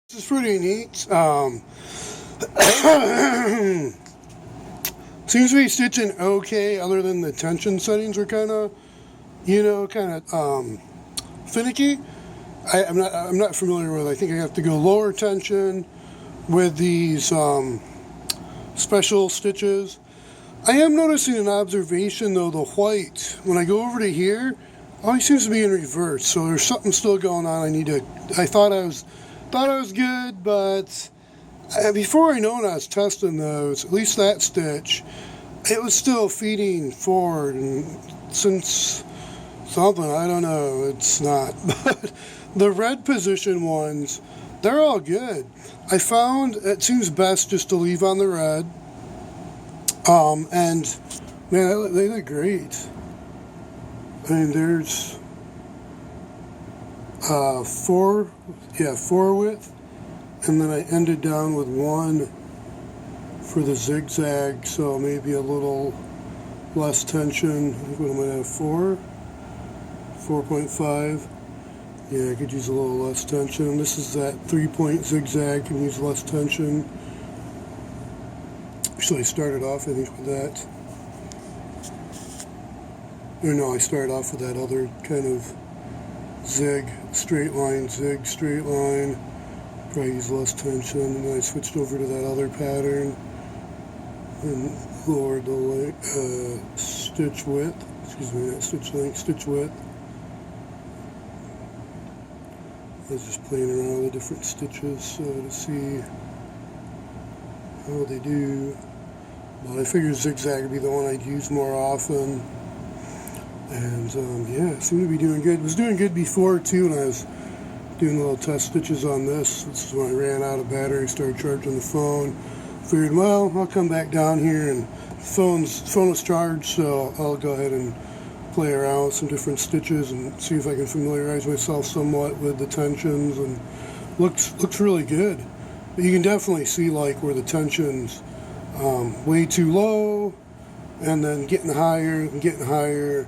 This is pretty neat. Seems to be stitching okay, other than the tension settings are kind of, finicky. I'm not familiar with. I think I have to go lower tension with these special stitches. I am noticing an observation though. The white, when I go over to here, always seems to be in reverse. So there's something still going on. I thought I was good, but before I know when I was testing those, at least that stitch, it was still feeding forward, and since something, I don't know, it's not. But the red position ones, they're all good. I found it seems best just to leave on the red. And man, they look great. I mean, there's four width, and then I ended down with one for the zigzag, so maybe a little less tension. I think what am I at, 4.5. Yeah, I could use a little less tension. This is that 3-point zigzag, can use less tension. Actually, I started off, I think, with that. Or no, I started off with that other kind of zig, straight line, zig, straight line. Probably use less tension, and then I switched over to that other pattern and lowered the stitch width. Excuse me, not stitch length, stitch width. I was just playing around with the different stitches to see how they do. But I figured zigzag would be the one I'd use more often. And yeah, it seemed to be doing good. It was doing good before too, when I was doing little test stitches on this. This is when I ran out of battery, started charging the phone. Figured, well, I'll come back down here, and phone was charged, so I'll go ahead and play around with some different stitches and see if I can familiarize myself somewhat with the tensions. And looks really good. But you can definitely see like where the tension's way too low, and then getting higher and getting higher.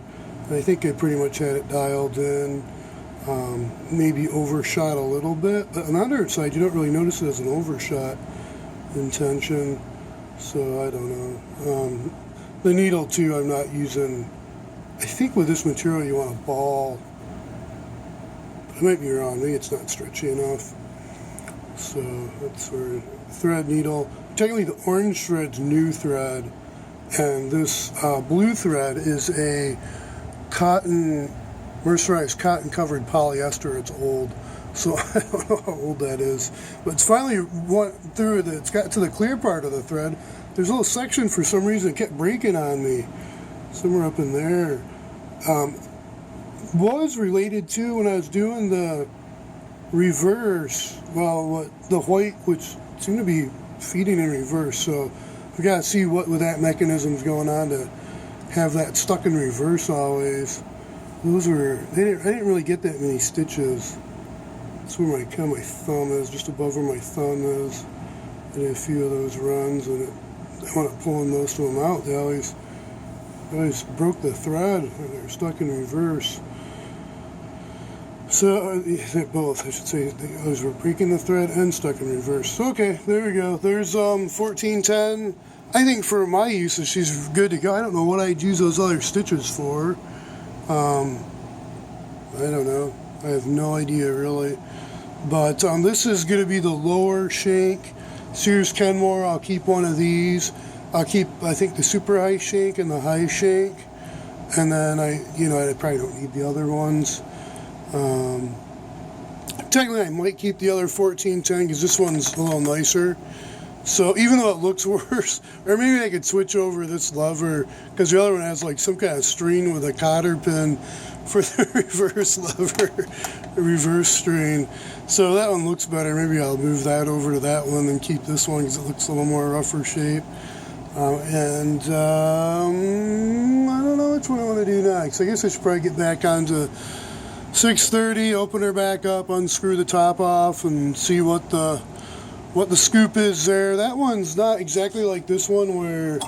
I think I pretty much had it dialed in. Maybe overshot a little bit, but on the other side you don't really notice it as an overshot in tension, so I don't know. The needle too, I'm not using. I think with this material you want a ball. I might be wrong, maybe it's not stretchy enough. So that's where thread needle. Technically the orange thread's new thread, and this blue thread is a mercerized cotton covered polyester. It's old, so I don't know how old that is, but it's finally went through it's got to the clear part of the thread. There's a little section for some reason it kept breaking on me, somewhere up in there. Was related to when I was doing the reverse, the white, which seemed to be feeding in reverse, so we gotta see what with that mechanism's going on to have that stuck in reverse always. I didn't really get that many stitches. That's where my thumb is, just above where my thumb is. I did a few of those runs, and I wound up pulling most of them out. They always broke the thread, and they were stuck in reverse. So, both, I should say. They always were breaking the thread and stuck in reverse. So, okay, there we go. There's 1410. I think for my usage, she's good to go. I don't know what I'd use those other stitches for. I don't know. I have no idea really. But this is going to be the lower shank Sears-Kenmore. I'll keep one of these. I'll keep, I think, the super high shank and the high shank. And then I probably don't need the other ones. Technically, I might keep the other 1410 because this one's a little nicer. So even though it looks worse, or maybe I could switch over this lever, because the other one has like some kind of string with a cotter pin for the reverse lever, reverse string. So that one looks better. Maybe I'll move that over to that one and keep this one because it looks a little more rougher shape. I don't know which one I want to do next. I guess I should probably get back onto 630, open her back up, unscrew the top off, and see what the scoop is there. That one's not exactly like this one where,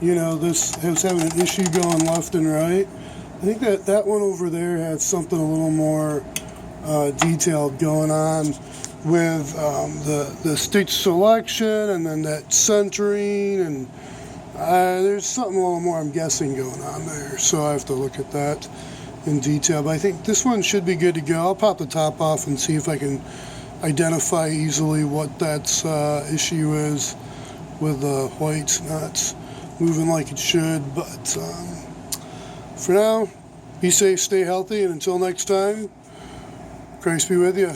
this is having an issue going left and right. I think that one over there has something a little more detailed going on. with the stitch selection and then that centering, and there's something a little more, I'm guessing, going on there. So I have to look at that in detail. But I think this one should be good to go. I'll pop the top off and see if I can identify easily what that issue is with the whites not moving like it should. But for now, be safe, stay healthy, and until next time, Christ be with you.